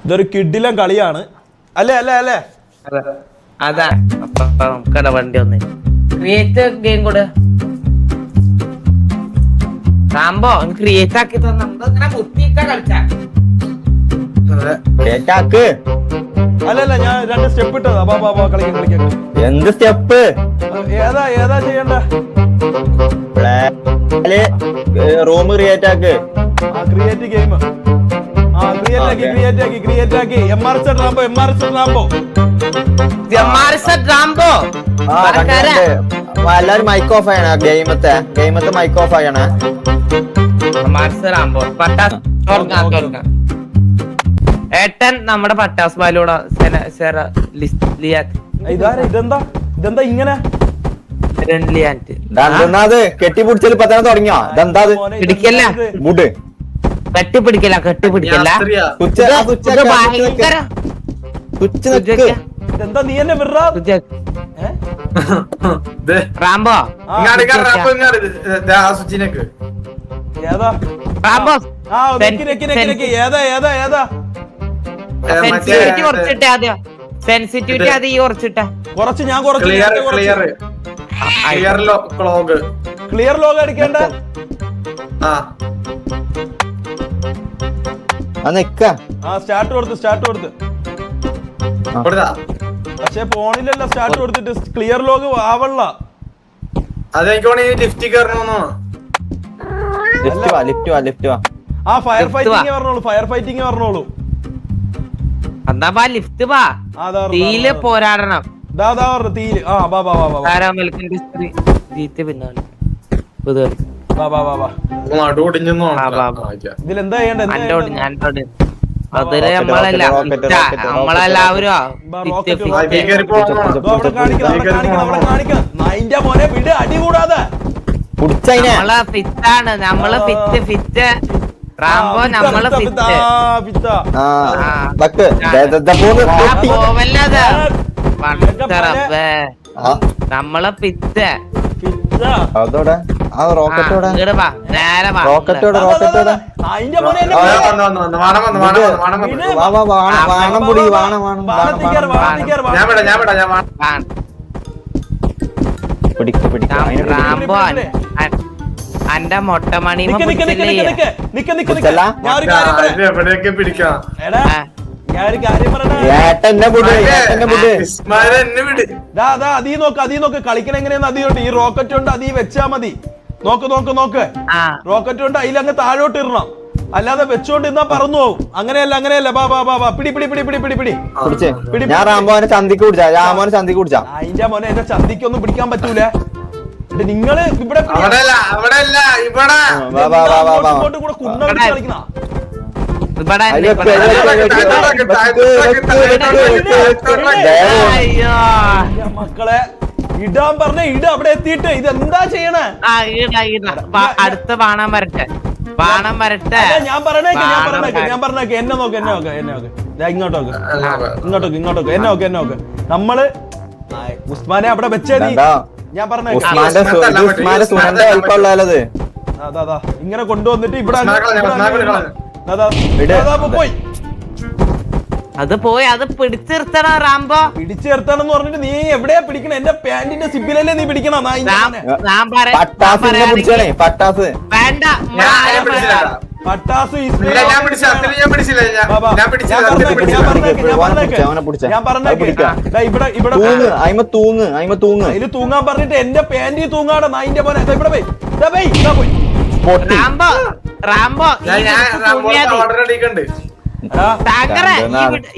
ഇതൊരു കിഡിലം കളിയാണ് അല്ലേ അല്ലേ അല്ലേ? അതാ കട വണ്ടി ഒന്ന് ക്രിയേറ്റ് ഗെയിം കൂടെ സാമ്പോ ക്രിയേറ്റ് ആക്കി തന്നെ ബുദ്ധിയൊക്കെ കളിച്ചാ അല്ല അല്ല ഞാൻ 2 സ്റ്റെപ്പ് ഇട്ടതാ. ബാബാ കളിക്കാൻ കളിക്കാൻ. എന്ത് സ്റ്റെപ്പ്? ഏതാ ചെയ്യണ്ട? റൂം ക്രിയേറ്റ് ആക്ക്. Create game. ക്രിയേറ്റ് ആക്കി. MRZ Rambo. എല്ലാരും മൈക്ക് ഓഫ് ആയണ. ഗെയിമത്തെ മൈക്ക് ഓഫ് ആയണ. ഏട്ടൻ നമ്മുടെ പട്ടാസ് ബാലൂടെ ഇതെന്താ ഇങ്ങനെ കെട്ടിപ്പിടിച്ചത് ഇപ്പൊ തന്നെ തുടങ്ങിയോ? ഇതെന്താ പിടിക്കല്ല മുട് കെട്ടിപ്പിടിക്കല എന്താ നീ എന്നെ വിടറാ? റാംബോ ഏതാ? റാംബോ ഏതാ? സെൻസിറ്റിവിറ്റി കുറച്ചിട്ടേ ആദ്യം. സെൻസിറ്റിവിറ്റി അത് ഈ കുറച്ചിട്ട കുറച്ച് ഞാൻ ക്ലിയർ ലോഗ് അടിക്കേണ്ട. സ്റ്റാർട്ട് കൊടുത്ത് പക്ഷെ ഫോണിലല്ല സ്റ്റാർട്ട് കൊടുത്തിട്ട് ക്ലിയർ ലോഗ് ആവള്ള. ഫയർ ഫൈറ്റിംഗ് പറഞ്ഞോളൂ. എന്നാ ലിഫ്റ്റ് വാ തീയില് പോരാടണം. തീയില് ഇതിലെന്താ ചെയ്യണ്ടേ? മോനെ വിട് അടി കൂടാതെ. ഫിറ്റാണ് നമ്മള് ഫിറ്റ് റാംബോ നമ്മള് ഫിറ്റ് നമ്മളെ ഫിറ്റ് അതോടെ ആ റോക്കറ്റോടെ നേരെ റാംബോ അന്റെ മൊട്ടമണി അതീ നോക്ക് കളിക്കണ എങ്ങനെയാന്ന് അതിയോട്ട്. ഈ റോക്കറ്റ് കൊണ്ട് അതീ വെച്ചാ മതി. നോക്ക് റോക്കറ്റ് കൊണ്ട് അതിലങ്ങ് താഴോട്ട് ഇടണം. അല്ലാതെ വെച്ചോണ്ട് ഇന്നാ പറന്നു പോവും. അങ്ങനെയല്ല. ബാ പിടി. ഞാൻ റാംബോനെ ചന്തിക്ക് പിടിച്ചാ. അതിന്റെ മോനെ എന്റെ ചന്തിക്കൊന്നും പിടിക്കാൻ പറ്റൂല. നിങ്ങള് ഇവിടെ കൂടെ കുന്ന കളിക്കുന്ന മക്കളെ ഇടാൻ പറഞ്ഞ അവിടെ എത്തിയിട്ട് ഇതെന്താ ചെയ്യണേ? അടുത്ത ബാണം വരട്ടെ. ഞാൻ പറഞ്ഞേക്ക് എന്നെ നോക്ക് ഇങ്ങോട്ടോക്ക് എന്നെ നോക്ക്. നമ്മള് ഉസ്മാനെ അവിടെ വെച്ചേരി. ഞാൻ പറഞ്ഞേക്ക് ഇങ്ങനെ കൊണ്ടുവന്നിട്ട് ഇവിടെ പോയി അത് പിടിച്ചിർത്തണം റാംബോ. പിടിച്ചിർത്തണം എന്ന് പറഞ്ഞിട്ട് നീ എവിടെയാ പിടിക്കണം? എന്റെ പാന്റിന്റെ സിബിലല്ലേ നീ പിടിക്കണം. വേണ്ട പട്ടാസ് ഇതില് തൂങ്ങാൻ പറഞ്ഞിട്ട് എന്റെ പാന്റി തൂങ്ങാടെ നായിന്റെ പോലെ. ഇവിടെ പോയി റാംബോ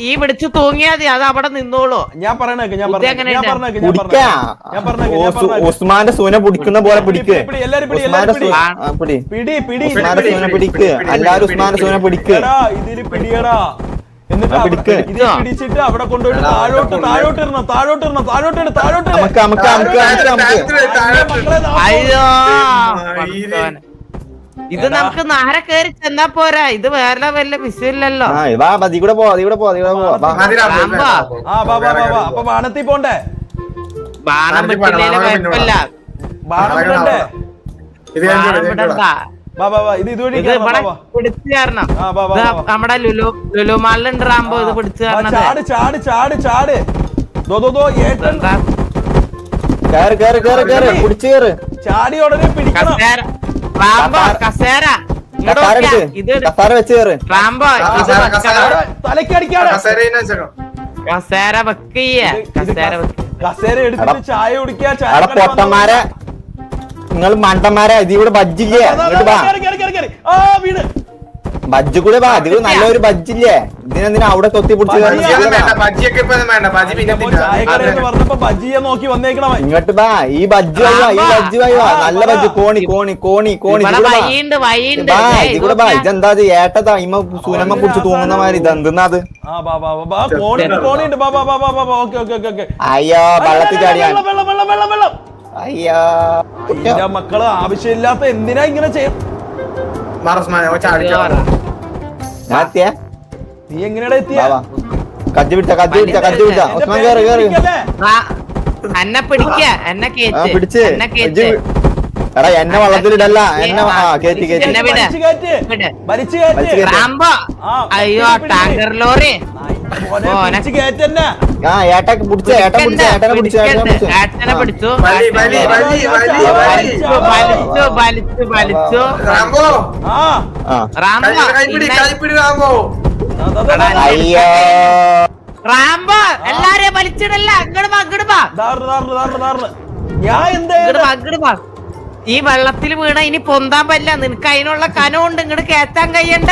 ഈ പിടിച്ചു തൂങ്ങിയാതി അത് അവിടെ നിന്നോളൂ. ഞാൻ പറഞ്ഞേക്ക് ഉസ്മാന്റെ സൂന പിടിക്കുന്ന പോലെ പിടിക്ക്. എല്ലാരും ഉസ്മാന്റെ സൂന പിടിക്ക്. ഇതില് പിടിയടാ. എന്നിട്ട് പിടിച്ചിട്ട് അവിടെ കൊണ്ടുപോയിട്ട് താഴോട്ട് അയ്യോ ഇത് നമുക്ക് നാര കയറി ചെന്നാ പോരാ. ഇത് വേറെ വല്ല വിഷയമില്ലല്ലോ. അപ്പൊ ബാണത്തി പോണ്ടേ? ബാണം വിട്ടില്ലേ കുഴപ്പമില്ല. ബാണം വിടണ്ടേ? വാ വാ വാ ഇത് ഇതുവഴി ഇത് കേറണം, ഇവിടെ വാ, വാ. പിടിച്ചു കയറണം ആ, വാ, വാ, ഇത് വാ. നമ്മുടെ ലുലു മാളിലുണ്ട് റാംബോ ഇത് പിടിച്ചു വാ, കയറണത് ചാട് ചാട് ചാട് ചാട് ദോ ഏട്ടൻ ഇതെന്താ? കേറ് കേറ് കേറ് കേറ് പിടിച്ച് കേറ്. ചാടി ഉടനെ പിടിക്കണം. കസേര റാംബോ കസേര ഇങ്ങോട്ട് കസാര നോക്കിയാ. എടുത്ത് ഇത് കസാര വെച്ച് കേറ്. റാംബോ ഇത് കസേര, വെക്കണം. കസേര. തലക്കടിക്കാണ് കസേര വെക്കയ്യ കസേര വെക്ക കസേര എടുത്തിട്ട് ചായ കുടിക്കാ ചായ അവിടെ കടയിൽ പൊട്ടന്മാരെ നിങ്ങൾ മണ്ടന്മാരെ ഇതിൽ കൂടെ ബജ്ജില്ലേ വന്ന് ഇങ്ങോട്ട് വാ. കേറി, കേറി, കേറി, കേറി. ആ വീണ് ബജ്ജ് കൂടെ വാ ഇതിൽ നല്ലൊരു ബജ്ജില്ലേ ഇതിനെന്തിനാ അവിടെ തൊത്തി പിടിച്ച് ബജ്ജി കേറുന്നത്? ആണ് ഇതിൽ വാ. ബജ്ജിയൊക്കെ ഇപ്പൊ വേണ്ട ബജ്ജി പിന്നെ അപ്പൊ ചായക്കടയെന്ന് പറഞ്ഞപ്പോ ബജ്ജിയെ നോക്കി വന്നേക്കണവൻ. ഇങ്ങോട്ട് വാ ഈ ബജ്ജി വഴി വാ ഈ ബജ്ജി വഴി വാ നല്ല ബജ്ജി കോണി കോണി കോണി കോണി ഇവിടെ ഇതിൽ കൂടെ വാ. വഴിയുണ്ട് വഴിയുണ്ട് വാ ദേ, ഇതിൽ ഇത് കൂടെ വാ നോക്കിയാ. ഇതെന്താ ഇത് ഏട്ടതാ ഇമ്മ സൂനമ്മ പിടിച്ച് തൂങ്ങുന്ന മാതിരി ഇതെന്തെന്നാ അത് ആ ബാ ബാ ബാ, ബാ കോണിണ്ട് ബാ ബാ ബാ ബാ ബാ ഓക്കെ ഓക്കെ ഓക്കെ ഓക്കെ അയ്യോ വെള്ളത്തിൽ ചാടിയാൻ വെള്ളം വെള്ളം വെള്ളം വെള്ളം വെള്ളം അയ്യോ എന്റെ മക്കള് ആവശ്യമില്ലാത്ത എന്തിനാ ഇങ്ങനെ ചെയ്യും? ഞാൻ എത്തിയേ നീ എങ്ങനെയാ എത്തിയ വാ വാ കജ്ജി പിടിച്ച ഉസ്മാൻ കേറ് കേറ് എന്നെ പിടിക്ക എന്നെ ആ കേറ്റ് പിടിച്ച് എന്നെ കജ്ജി കേറ്റ് എടാ എന്നെ വള്ളത്തിലിടല്ല എന്നെ ആ കേറ്റി കേറ്റി എന്നെ വിട്. വിട്. വലിച്ചു വലിച്ച് കയറ്റ് കയറ്റ്. റാംബോ ആ, അയ്യോ പിടി, ടാങ്കർ ലോറി മോനെ മോനെ. പിടിച്ച് കയറ്റന്നെ. ആ ഏട്ടനെ പിടിച്ച് ഏട്ടനെ പിടിച്ച് ഏട്ടനെ പിടിച്ച് ഏട്ടനെ പിടിച്ച് ഏട്ടനെ പിടിച്ചു വലി, വലി, വലി, വലി, വലി. വലിച്ചു വലിച്ചു വലിച്ചു റാംബോ ആ ആ റാംബോ കൈപ്പിടി ഇന്നെ- കൈപ്പിടി റാംബോ ദാ, ദാ, ദാ, ദാ. അയ്യോ റാംബോ എല്ലാരെയും വലിച്ചിടല്ല അങ്ങോട്ട് വാ അങ്ങോട്ട് വാ ദാർന്ന്, ദാർന്ന്, ദാർന്ന്, ദാർന്ന്. ഞാൻ എന്ത് ഇങ്ങട് വാ, ഇങ്ങട് വാ. ഈ വെള്ളത്തിൽ വീണ ഇനി പൊന്താൻ പറ്റില്ല നിനക്ക് അതിനുള്ള കനമുണ്ട് ഇങ്ങോട്ട് കേറ്റാൻ കഴിയണ്ട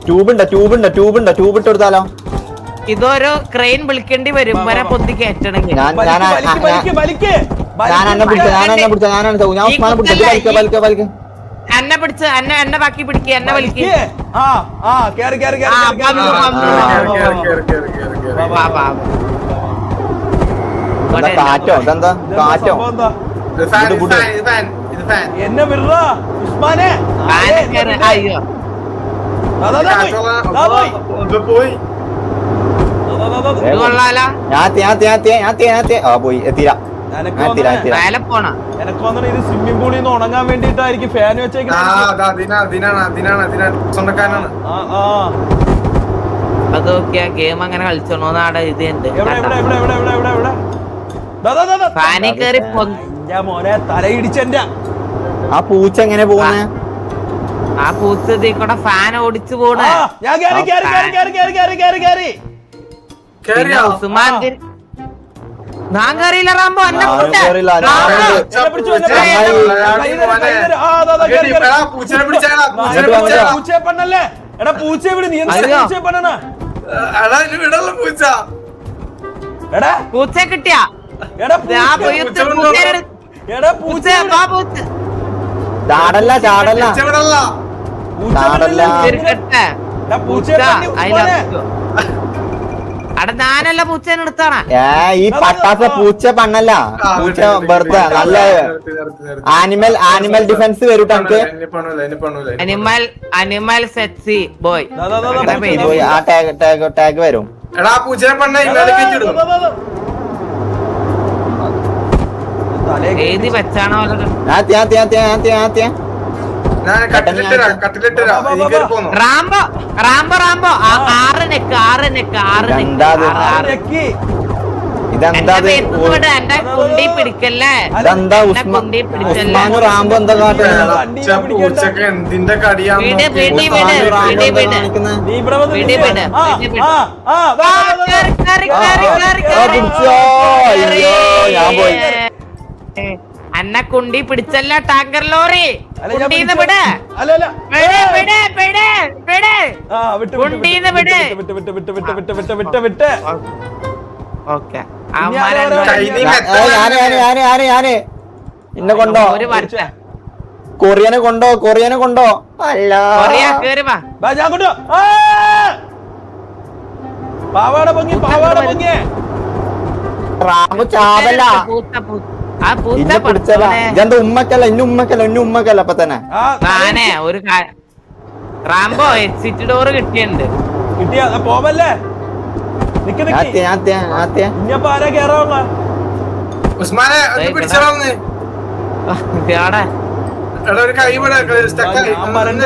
ട്യൂബ് ഇട്ട് കൊടുത്താലോ ഇതൊരു ക്രെയിൻ വിളിക്കേണ്ടി വരും വരെ പൊന്തി കയറ്റണമെങ്കിൽ ഞാൻ എന്നെ പിടിച്ച ഞാൻ ഉസ്മാനെ പിടിച്ച വലിക്ക എന്നെ പിടിച്ച് എന്നെ ബാക്കി പിടിക്കുക എന്നെ വലിക്കുക കേറി കേറി കേറി ആ, കേറി, കേറി. വന്നു, വന്നു. വാ, വാ. എന്താ കാറ്റോ ഇതെന്താ ഇതെന്താ കാറ്റോ സംഭവം എന്താ? ഇത് ഫാൻ ഇത് ഫാൻ ഇത് ഫാൻ ഇത് ഫാൻ എന്നെ വിടറ ഉസ്മാനെ ആന കേറ്. അയ്യോ ദാ, ദാ, ദാ, പോയി. ദാ, പോയി. ഇത് പോയി ദാ, ദാ, ദാ, ദാ. ഇത് കൊള്ളാലോ ഞാൻ ആ പോയി എത്തില്ല എനക്ക് ഞാൻ തോന്നണേ- എത്തില്ല. മേലെ പോണ എനക്ക് തോന്നണേ ഇത് സ്വിമ്മിംഗ് പൂളിൽ നിന്ന് ഉണങ്ങാൻ വേണ്ടിട്ടായിരിക്കും ഫാൻ വെച്ചേക്കണേ. അതിനാണ് സ്വന്തക്കാരനാണ് അത് നോക്കിയാ ഗെയിം അങ്ങനെ കളിച്ചോണോന്നാടെ ഇത് ഉണ്ട് എവിടെ എവിടെ എവിടെ എവിടെ എവിടെ എവിടെ എവിടെ ദാ, ദാ, ദാ, ദാ. ഫാനിൽ കയറി പൊന്തി ഇന്റെ മോനെ തലയിടിച്ചെന്റെ ആ പൂച്ച എങ്ങനെ പോകുന്നേ ആ പൂച്ചതി കൂടെ ഫാൻ ഓടിച്ചു പോണ ഞാൻ കേറി കേറി കേറി കേറി കേറി കേറി കേറി കേറി പിന്നെ ഉസ്മാൻ ഞാൻ കയറിയില്ല റാംബോ എന്നെ ഞാനും കൂട്ടെ. കേറിയില്ല, ഞാൻ റാംബോ. കേറി. എന്നെ പിടിച്ചു, എന്നെ പിടിച്ചു. കൈ തരും, കൈ തരും. ആ, ദാ, ദാ, കേറി, കേറി. പൂച്ചനെ പിടിച്ചാടാ ഇങ്ങോട്ട് വാ, ഇങ്ങോട്ട് വാ. പൂച്ചയെ പെണ്ണല്ലേ എടാ പൂച്ചയെ വിട് നീ എന്താ അയ്യോ. പൂച്ചയെ പെണ്ണാ എടാ ഇനി വിടല്ല പൂച്ച എടാ പൂച്ച കിട്ടിയ എടാ ആ പൂച്ച പൊയ്യത്ത് പൂച്ച പൂച്ചയുടെ എടാ പൂച്ച പൂച്ച വാ പൂച്ച ചാടല്ല പൂച്ച വിടല്ല ചാടല്ല. ചെറുക്കട്ടെ എടാ പൂച്ച പൂച്ചയെ പെണ്ണി ഉസ്മാനെ. അട ഞാനല്ല പൂച്ചേനെ എടുത്താണ് ഈ പട്ടാസ പൂച്ച പണ്ണല്ല പൂച്ച വെറുതെ നല്ല ആനിമൽ ഡിഫൻസ് വരും നമുക്ക് ഇനി പണൂല അനിമൽ സെക്സി ബോയ് ദാ, ദാ, ദാ, ദാ, അങ്ങനെ പേര്. പോയി ആ ടാഗ് വരും എടാ പൂച്ചനെ പണ്ണ ദാ, ദാ, ഇന്നലെ ദാ, കയറ്റിടും ദാ, ദാ, ദാ. തലയെ എഴുതി വെച്ചാണോ വല്ലതും? ഞാൻ കട്ടിലിട്ടരാ നീ കയറി പോന്നോ റാംബോ റാംബോ റാംബോ ആറ് നെക്ക് ഇതെന്താ ഇത്? ഞെക്കി. ഇതെന്താ എന്റെ മേത്തുനിന്ന് വിട്, എന്റെ കുണ്ടി പിടിക്കല്ലേ ഇതെന്താ എന്നെ കുണ്ടി പിടിച്ചല്ലേ ഉസ്മാനും റാമ്പോ എന്താ കാട്ടുന്നത് പച്ച പൂച്ചക്ക് എന്തിന്റെ കടിയാന്ന് വീട്, നോക്കി. വീട്, ഉസ്മാനും വീട്, റാമ്പോ വീട്, എന്താ വീട്. കാണിക്കുന്നത് നീ ഇവിടെ വന്ന് വിട്, നിൽക്ക്. വിട്, ആ, വിട്, വിട്. ആ, ആ, ദാ, ആ, ദാ, ദാ, ദാ. കേറി, കേറി, കേറി, കേറി, ആ, കേറി. പിടിച്ചോ. അയ്യോ, ഞാൻ പോയി. അന്നെ കുണ്ടി പിടിച്ചല്ല ടാങ്കർ ലോറി അല്ല, ഞാൻ കുണ്ടീന്ന് പിടിച്ചു. വിട് അല്ല, അല്ല. വിട് വിട് വിട് ആ, വിട്ട്, വിട്ട്, കുണ്ടീന്ന് വിട്ട്, വിട്. വിട്ട്, വിട്ട്, വിട്ട്, വിട്ട്, വിട്ട്, വിട്ട്, വിട്ട്, വിട്ട്. ഓക്കെ ഇനി ആരോ കൈ നീ ഞാന് ഇന്നെ കൊണ്ടോ ഒരു വരച്ച കൊറിയനെ കൊണ്ടോ അല്ല കൊറിയ കേറി വാ ബാ, ഞാൻ കൊണ്ടു. ആ! പാവാട പൊങ്ങി റാമ്പ് ചാവല്ല പൂച്ച പൂച്ച ആ പൂച്ച ഇന്നെ പിടിച്ചല്ല പടച്ചോനെ. ഇതെന്താ ഇന്ന ഉമ്മക്കല്ല അപ്പൊ തന്നെ ആ, താനെ ഒരു റാംബോ എക്സിറ്റ് ഡോറ് കിട്ടിയിട്ടുണ്ട് കിട്ടിയ പോവല്ലേ നിക്ക് നിക്ക് ഇനിയപ്പോ ആരാ കേറാവുള്ള ഉസ്മാനെ ഒന്ന് പിടിച്ചോളാന്ന് അവിടെ എടാ ഒരു കൈ വിടാ സ്റ്റക്ക് ആയി ഞാൻ പറഞ്ഞ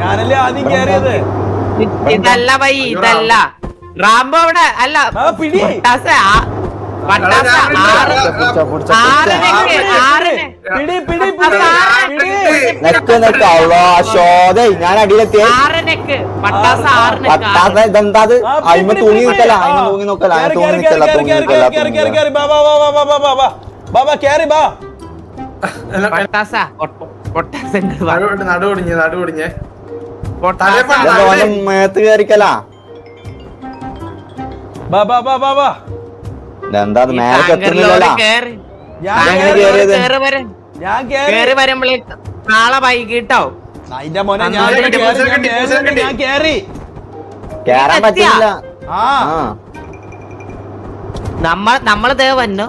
ഞാനല്ലേ ആദ്യം കേറിയത്. ഇതല്ല വൈ ഇതല്ല റാംബോ അവിടെ അല്ല ആ, പിടി. പട്ടാസ പട്ടാസ ആറിന് പിടി പിടി പിടി പിടി. നെക്ക് ശോധ ഞാൻ അടിയിലെത്തിയ ആറിനക്ക് പട്ടാസ ആറിനക്ക് പട്ടാത്ത ഇതെന്താ അത് ആ, പിടി, അയിമ പിടി, തൂങ്ങി പിടി. നിക്കല ആ. അയിമ തൂങ്ങി നോക്കല കേറി, തൂങ്ങി കേറി, നിക്കല കേറി, തൂങ്ങി കേറി, നിക്കല കേറി, കേറി, കേറി. ബാ, ബാ, ബാ, ബാ, ബാ, ബാ, ബാ, ബാ. ബാ, ബാ, കേറി ബാ. പട്ടാസ പൊട്ടാസ നടു ഒടിഞ്ഞേ പൊട്ടാസ ഓന്റെ മേത്ത് കയറിക്കല ബാ, ബാ, ബാ, ബാ, ബാ. എന്താ അത് മേലെ ടാങ്കർ എത്തുന്നില്ലല്ല ലോറി കേറി ഞാൻ അങ്ങനെ കേറി. കേറിയത്. ഞാൻ കേറി. കേറി വരുമ്പോഴേക്ക് നാളെ വൈകിട്ടോ അതിന്റെ മോനെ ഞാൻ ഞാൻ കേറി, കെട്ടി, ഞാൻ പൂച്ചയെ കെട്ടി, പൂച്ചയെ കേറി, കെട്ടി. ഞാൻ കേറി. കേറാൻ പറ്റില്ല ആ ആ നമ്മള് ദേ വന്നു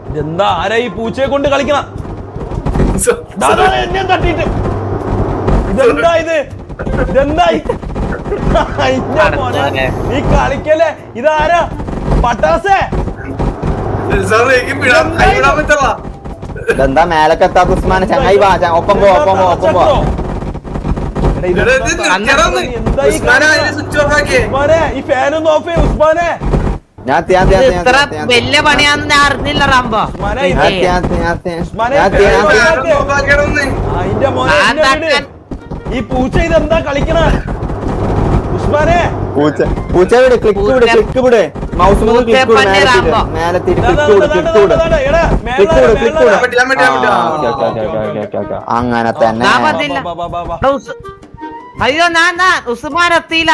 ഇതെന്താ ആരാ ഈ പൂച്ചയെ കൊണ്ട് കളിക്കണ? ദാ, ദാ, എന്നെ തട്ടിയിട്ട്. ഇതെന്താ ഇത്? ഇതെന്താ ഇത്? അതിന്റെ മോനെ, നീ കളിക്കല്ലേ? ഇതാരാ? പട്ടാസേ? ഇതെന്താ മേലക്ക് എത്താത്ത ഉസ്മാനെ ചങ്ങായി വാ ഒപ്പം പോ ഒപ്പം പോ ഒപ്പം പോ എടാ, എന്താ ഈ കാണിക്കണെ? ഉസ്മാനെ, ഈ ഫാൻ ഒന്ന് ഓഫ് ചെയ്യ ഉസ്മാനെ. ഞാൻ ഇത്ര വലിയ പണിയാന്ന് ഞാൻ അറിഞ്ഞില്ല റാംബോ ഉസ്മാനെ, ഇത് അതിന്റെ മോനെ ഞാൻ എന്നെ വിട്. തട്ടാൻ. ഈ പൂച്ച ഇതെന്താ കളിക്കണ? ഉസ്മാനെ, പൂച്ച വിട് ക്ലിക്ക് വിട് ക്ലിക്ക് വിട് മൗസ് മുതൽ ക്ലിക്ക് വിട് മേലെ റാംബോ. മേലെ തിരി ദാ, ദാ, ക്ലിക്ക് വിട് ദാ, ക്ലിക്ക് ദാ, വിട് ദാ, ദാ, എടാ, ക്ലിക്ക് മേളിലാ, വിട് ക്ലിക്ക് വിട് മേളിലാ. അങ്ങനെ തന്നെ ഞാൻ പറഞ്ഞില്ല. ബാ, ബാ, ബാ, ബാ. എടാ, അയ്യോ ഞാൻ ഉസ്മാൻ എത്തിയില്ല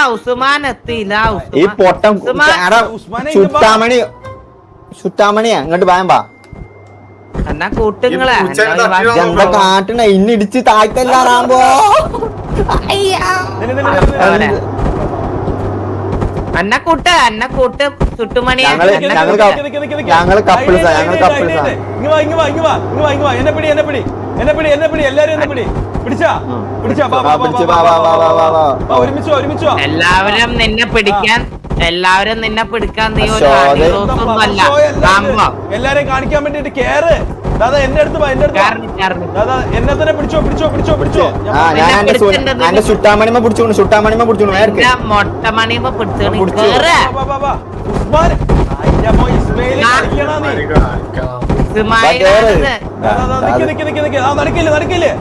ഈ പൊട്ടം ഉസ്മാൻ. എടാ, ഉസ്മാനെ ഇങ്ങ് വാ. ചുട്ടാമണിയാ ഇങ്ങോട്ട് വായമ്പാ എന്നാ കൂട്ടുങ്ങളെ ഈ പൂച്ചേനെ തട്ടിയോ? എന്താ കാട്ടണ ഇന്നിടിച്ച് താഴ്ത്തല്ലാറാകുമ്പോ നില്ല്, നില്ല്, നില്ല്, നില്ല്. അന്ന കൂട്ട് ചുട്ടുമണിയാ ഞങ്ങള് നിക്ക്, ഞങ്ങള് നിക്ക്, ക- നിക്ക്, നിക്ക്, നിക്ക്. ഞങ്ങള് couples ആ, അതിനെ, ഞങ്ങള് അതിനെ, couples അതിനെ, ആ. അതിനെ. ഇങ്ങ് വാ, ഇങ്ങ് വാ, ഇങ്ങ് വാ, ഇങ്ങ് വാ, ഇങ്ങ് വാ. എന്നെ പിടി, എല്ലാരും എന്നെ പിടി. പിടിച്ചാ ബാ, ബാ, ബാ, പിടിച്ച് ബാ, വാ, ബാ, വാ, വാ, വാ, വാ. ബാ, ഒരുമിച്ച് വാ. എല്ലാവരും നിന്നെ പിടിക്കാൻ നീ ഒരു അശോക്. അടിയോസൊന്നും അല്ല റാംബോ എല്ലാരെയും കാണിക്കാൻ വേണ്ടിട്ട് കേറ്. ദാദാ എന്റെ അടുത്ത് വാ, എന്റെ അടുത്ത് വാ. കേറി. ദാദാ എന്നെ തന്നെ പിടിച്ചോ. ആ ഞാൻ എന്റെ ചുട്ടാമണിമ പിടിച്ചോണു നേർക്ക് നിന്റെ മൊട്ടമണിയുമ്പോ പിടിച്ചു പിടിച്ചു. കേറ് ബാ, ബാ, ബാ. ഉസ്മാൻ. അതിന്റെ മോൻ ഇസ്മായില് കളിക്കണോ നീ? ഇസ്മായിലാണിത്. ദാദാ, നിക്ക്. ആ, നടക്കില്ലേ.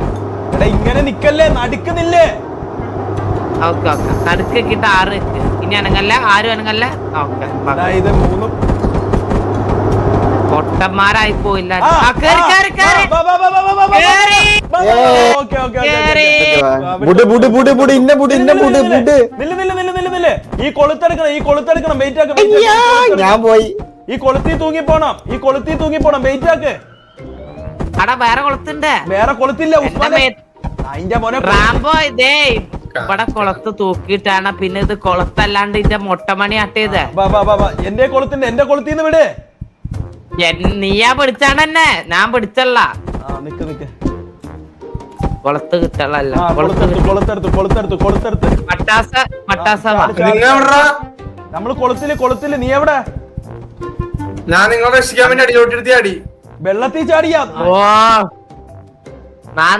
എടാ ഇങ്ങനെ നിക്കല്ലേ, നടക്കുന്നില്ലേ? ഓക്കെ നടുക്കിട്ട് 6 ഇനി അനങ്ങല്ല ആരും അനങ്ങല്ല ഓക്കെ ദാ ഇത് 3 പൊട്ടന്മാരായി പോയില്ല ആ, ആ, കേറി. ബാ, ബാ, ബാ, ബാ, ബാ, ബാ, ബാ. കേറി. ബാ, ബാ, ഏയ്. ഓക്കേ. കേറി. ബുഡ് ഇന്ന ബുഡ് നില്ല്. ഈ കൊളുത്തെടുക്കണം വെയിറ്റ് ആക്ക്. ഞാൻ പോയി ഈ കൊളുത്തി തൂങ്ങി പോണം വെയിറ്റ് ആക്ക്. അടാ വേറെ കൊളത്തുണ്ട് വേറെ കൊളുത്തില്ല എന്റെ ഉസ്മാനെ. മേ- അതിന്റെ മോനെ റാംബോ ഇതേ ഇവിടെ കൊളത്ത് തൂക്കിയിട്ടാണ് പിന്നെ ഇത് കൊളത്തല്ലാണ്ട് ഇതിന്റെ മൊട്ടമണി അട്ടയത് ബാ, എന്റെ കൊളുത്തിന്ന് വിട്. നീയാ പിടിച്ചാണെന്നെ ഞാൻ പിടിച്ചല്ല ആ, നിക്ക്. കൊളത്ത് കിട്ടലല്ല ആ, കൊളുത്തെടുത്ത്. പട്ടാസ വാ. നമ്മള് കൊളുത്തില് നീ എവിടെ? ഞാൻ നിങ്ങളെ രക്ഷിക്കാൻ വേണ്ടി അടിയോട്ടിരുത്തി അടി വെള്ളത്തിൽ ചാടിയാ? ഓ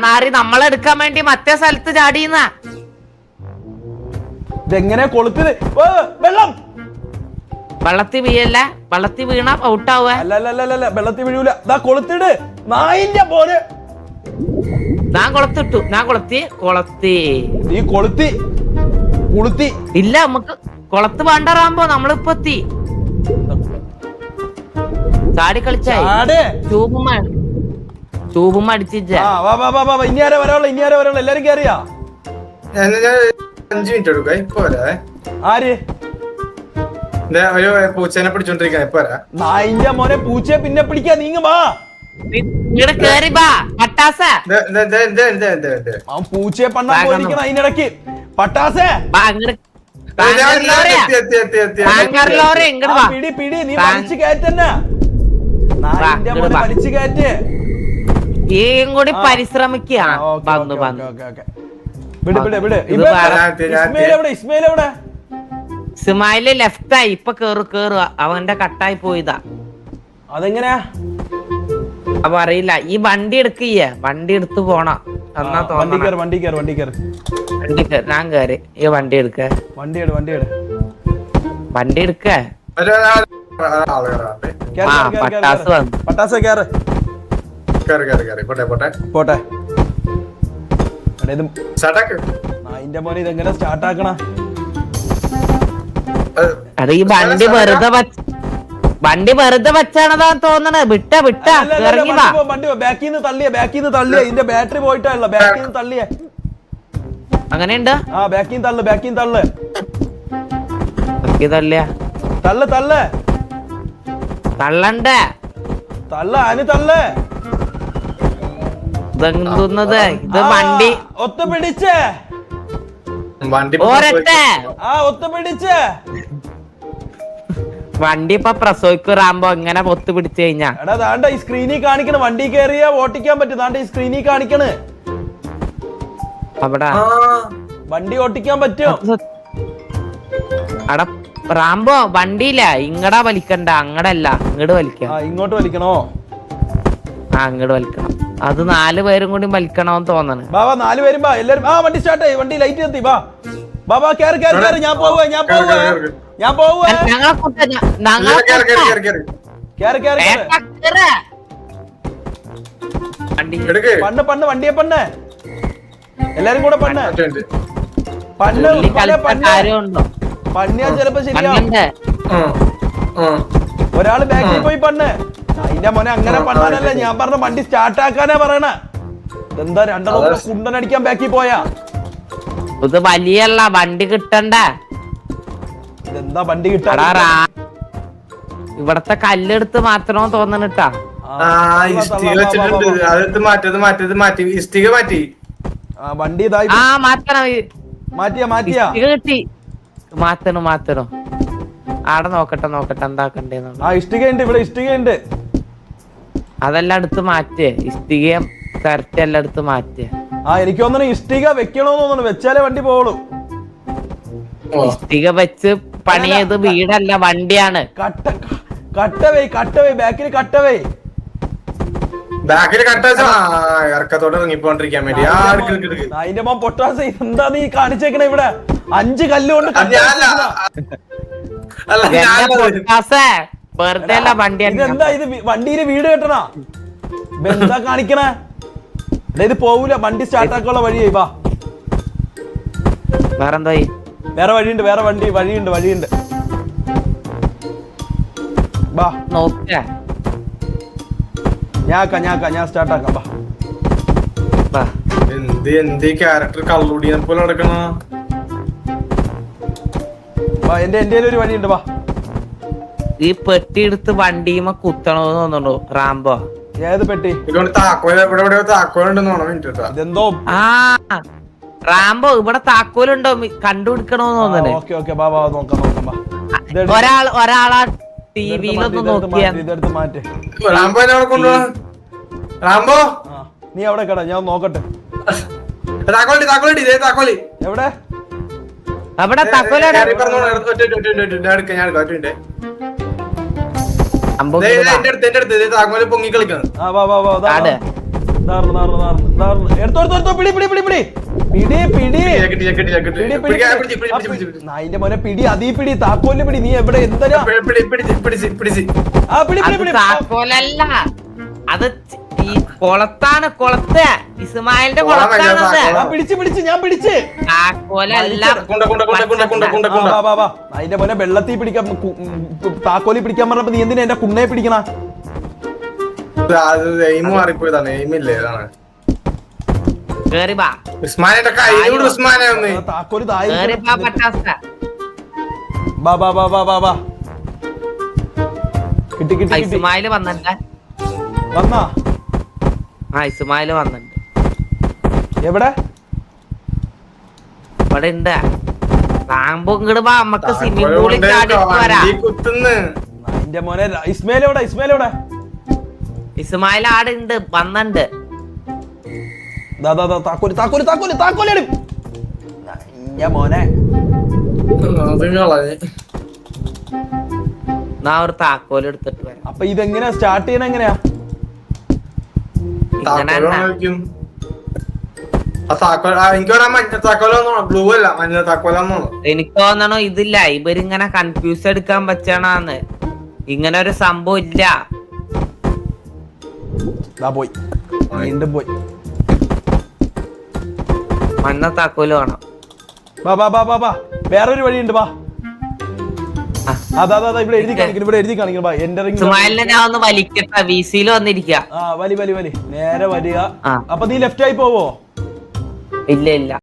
നാറി നമ്മളെടുക്കാൻ വേണ്ടി മറ്റേ സ്ഥലത്ത് ചാടിയുന്ന ഇതെങ്ങനെ കൊളുത്തില്? ഓ, വെള്ളം. വെള്ളത്തിൽ വീഴല്ല വെള്ളത്തിൽ വീണ ഔട്ടാവുക അല്ല വെള്ളത്തിൽ വീഴൂല. ദാ കൊളുത്തിട്. നായിന്റെ പോലെ ഞാൻ കൊളത്തി നീ കൊളുത്തി. ഇല്ല നമുക്ക് കൊളത്ത് വേണ്ടറാകുമ്പോ നമ്മളിപ്പോ എത്തി ചാടി കളിച്ചായി ആടെ. ചൂബും അടിച്ചിച്ച ആ, വാ. ഇനി ആരാ വരാനുള്ള? എല്ലാരും കേറിയാ? ഞാൻ 5 മിനിറ്റ് എടുക്കാം ഇപ്പൊ വരാ ആര്? ഒരു പൂച്ചേനെ പിടിച്ചോണ്ടിരിക്കാൻ ഇപ്പൊ വരാ നായിന്റെ മോനെ പൂച്ചയെ പിന്നെ പിടിക്കാ. നീങ്ങ വാ. ഇങ്ങടെ കേറി ബാ പട്ടാസ അവൻ പൂച്ചയെ പണ്ണാൻ പോയിരിക്കണം അതിനിടയ്ക്ക്. പട്ടാസേ, ബാ ഇങ്ങട് ടാങ്കർ ലോറി ഇങ്ങട് വാ പിടി. നീ വലിച്ചു കയറ്റന്നെ. നായിന്റെ ഇങ്ങട് മോനെ വാ. വലിച്ചു കയറ്റ്. ഈയും കൂടി പരിശ്രമിക്കുക ആ, ഓക്കേ, വന്നു ഓക്കേ. വിട്. ഇത് വേറെ. ഇസ്മായിൽ എവിടെ? ഇസ്മായില് ലെഫ്റ്റായി ഇപ്പൊ കേറുക അവന്റെ കട്ടായി പോയതാ അതെങ്ങനെയാ? അപ്പൊ അറിയില്ല. ഈ വണ്ടി എടുക്കയ്യ, വണ്ടി എടുത്ത് പോണം എന്നാ വണ്ടി തോന്നണം. കയറി ഞാൻ കേറി. ഈ വണ്ടി എടുക്ക, വണ്ടി എടുക്ക. പട്ടാസ് വന്നു. പട്ടാസ കയറ് പോട്ടെ. അതിന്റെ മോനെ ഇതെങ്ങനെ സ്റ്റാർട്ട് ആക്കണ? എടാ ഈ വണ്ടി വെറുതെ വെച്ചാണതാ തോന്നണ. വിട്ട ഇറങ്ങി വാ. വണ്ടി ബാക്കിന്ന് തള്ളിയ ഇതിന്റെ ബാറ്ററി പോയിട്ടാണല്ലോ. ബാക്കിന്ന് തള്ളിയേ. അങ്ങനെയുണ്ട്. ആ ബാക്കിന്ന് തള്ളു തള്ളണ്ടേ? അതിന് തള്ളു. ഇതെന്തുന്നത്? ഇത് വണ്ടി ഒത്തു പിടിച്ചേ. ഓരട്ടെ. ഒത്തു പിടിച്ചേ. വണ്ടി ഇപ്പൊ പ്രസവിക്കുറാകുമ്പോ ഇങ്ങനെ പൊത്ത് പിടിച്ചു കഴിഞ്ഞാ എടാ ദാണ്ട ഈ സ്ക്രീനിൽ കാണിക്കണ വണ്ടി കയറിയാ ഓട്ടിക്കാൻ പറ്റും. ദാണ്ട ഈ സ്ക്രീനിൽ കാണിക്കണ് അവിടെ വണ്ടി ഓട്ടിക്കാൻ പറ്റും. അടാ റാംബോ വണ്ടിയില്ല. ഇങ്ങടാ വലിക്കണ്ട, അങ്ങടല്ല ഇങ്ങട് വലിക്കാം. ഇങ്ങോട്ട് വലിക്കണോ? അങ്ങട് വലിക്കണം. അത് 4 പേരും കൂടി വലിക്കണോന്ന് തോന്നണ്. ബാബാ 4 പേരും ബാ. എല്ലാരും വണ്ടി സ്റ്റാർട്ട് ആയി. വണ്ടി ലൈറ്റ് എത്തി. ബാബാ കേറി. ഞാൻ പോവുക. വണ്ടിയെ പണ്ണ്. എല്ലാരും കൂടെ പണ്ണിയാ ചിലപ്പോ ശരിയാവും. ഒരാള് ബാക്കിൽ പോയി പണ്ണ്. അതിന്റെ മോനെ അങ്ങനെ പണ്ണാനല്ല ഞാൻ പറഞ്ഞ, വണ്ടി സ്റ്റാർട്ട് ആക്കാനാ പറയണ. എന്താ രണ്ടെണ്ണം കുണ്ടനടിക്കാൻ ബാക്കിൽ പോയാ? ഇത് വലിയല്ല വണ്ടി കിട്ടണ്ട. ഇതെന്താ വണ്ടി കിട്ടാ? ഇവിടത്തെ കല്ലെടുത്ത് മാറ്റണോ തോന്നണിട്ടാ. വണ്ടി കിട്ടി. മാറ്റണോ ആടെ നോക്കട്ടെ എന്താക്കണ്ടേന്ന്. ഇഷ്ടികയുണ്ട് ഇവിടെ. ഇഷ്ടികയുണ്ട്. അതെല്ലാം എടുത്ത് മാറ്റേ. ഇഷ്ടികയും കറക്റ്റ് എല്ലാം എടുത്ത് മാറ്റേ. എനിക്ക് തോന്നുന്നു ഇഷ്ടിക വെക്കണോന്ന് തോന്നുന്നു. വെച്ചാലേ വണ്ടി പോളൂ. ഇഷ്ടിക വെച്ച് പണിയത് വീടല്ല, വണ്ടിയാണ്. കട്ടവേ ബാക്കിൽ കട്ടവേ. ഇറക്കത്തോടെ ഇറങ്ങിപ്പോണ്ടിരിക്കാൻ വേണ്ടി അതിന്റെ മോൻ പൊട്ടാസ്. എന്താ നീ കാണിച്ചേക്കണ ഇവിടെ? 5 കല്ലുകൊണ്ട് വെറുതെ അല്ല വണ്ടി. ഇതെന്താ ഇത്? വണ്ടിയില് വീട് കെട്ടണ? എന്താ കാണിക്കണേ? ഇത് പോവൂല. വണ്ടി സ്റ്റാർട്ട് ആക്കാനുള്ള വഴിയായി. വാ വേറെന്തോ വേറെ വഴിയുണ്ട്. വഴിയുണ്ട്. വാ നോക്ക. ഞാൻ സ്റ്റാർട്ട് ആക്കാം. എന്ത് ക്യാരക്ടർ കള്ളുടിയെ പോലെ നടക്കണ? എന്റെ ഒരു വഴിയുണ്ട്. വാ. ഈ പെട്ടി എടുത്ത് വണ്ടിയുമ്പോ കുത്തണോന്ന് തോന്നുന്നു റാംബോ. ഏത് പെട്ടി? ഇതെന്തോ റാംബോ ഇവിടെ താക്കോലുണ്ടോ കണ്ടുപിടിക്കണോന്ന് തോന്നുന്നു. ഒരാളാ ടിവിയിലൊന്ന് നോക്കിയാ. ഇതെടുത്ത് മാറ്റ്. റാംബോ നീ അവിടെ കട, ഞാൻ നോക്കട്ടെ. എവിടെ? അവിടെ താക്കോലാണ്. പൊങ്ങി കളിക്കണം. അതിന്റെ മോനെ പിടി. അതീ പിടി. താക്കോലിന് പിടി. നീ എവിടെ? എന്താ താക്കോലല്ല, അത് ഈ കൊളത്താണ്. കൊളത്ത് ഇസ്മായിലിന്റെ കൊളത്താണത്. പിടിച്ച് ഞാൻ പിടിച്ച്. താക്കോലല്ല. അതിന്റെ മോനെ വെള്ളത്തിൽ പിടിക്കാൻ, താക്കോലി പിടിക്കാൻ പറഞ്ഞപ്പോ നീ എന്തിനാ എന്റെ കുണ്ണയെ പിടിക്കണ? മാറിപ്പോയതാണ്. എയിമില്ലേ? താക്കോല് കിട്ടി. ഇസ്മായില് വന്നല്ല. വന്നാ? ഇസ്മായില് വന്നിട്ടുണ്ട്. എവിടെ? ഇവിടെ ഉണ്ട്. റാംബോ ഇങ്ങട് വാ, നമ്മക്ക് സ്വിമ്മിംഗ് പൂളിൽ ചാടി വരാം. അതിന്റെ മോനെ ഇസ്മായിലെവിടെ? ഇസ്മായിൽ ആടുണ്ട്, വന്നുണ്ട്. മോനെ ഒരു താക്കോല് എടുത്തിട്ട് വരാം. അപ്പൊ ഇതെങ്ങനെയാ സ്റ്റാർട്ട് ചെയ്യണ? എങ്ങനെയാ താക്കോല് വാങ്ങിക്കും. ആ താക്കോൽ എനിക്ക് മഞ്ഞ താക്കോലാന്നോ ബ്ലൂ അല്ല മഞ്ഞ താക്കോലാന്നോ? എനിക്ക് തോന്നണു ഇതില്ല ഇവരിങ്ങനെ കൺഫ്യൂസ് എടുക്കാൻ പറ്റണാന്ന്. ഇങ്ങനെ ഒരു സംഭവം ഇല്ല. പോയി വീണ്ടും പോയി. മഞ്ഞ താക്കോല് വേണം. ബാ വേറൊരു വഴിയുണ്ട് ബാ. അതാ ഇവിടെ എഴുതി കാണിക്കണം ബാ. എന്ററിങ് സുമാലിനെ ഞാൻ ഒന്ന് വലിക്കട്ടെ. വിസിയിൽ വന്നിരിക്ക. വലി നേരെ വരിക. അപ്പൊ നീ ലെഫ്റ്റ് ആയി പോവോ? ഇല്ല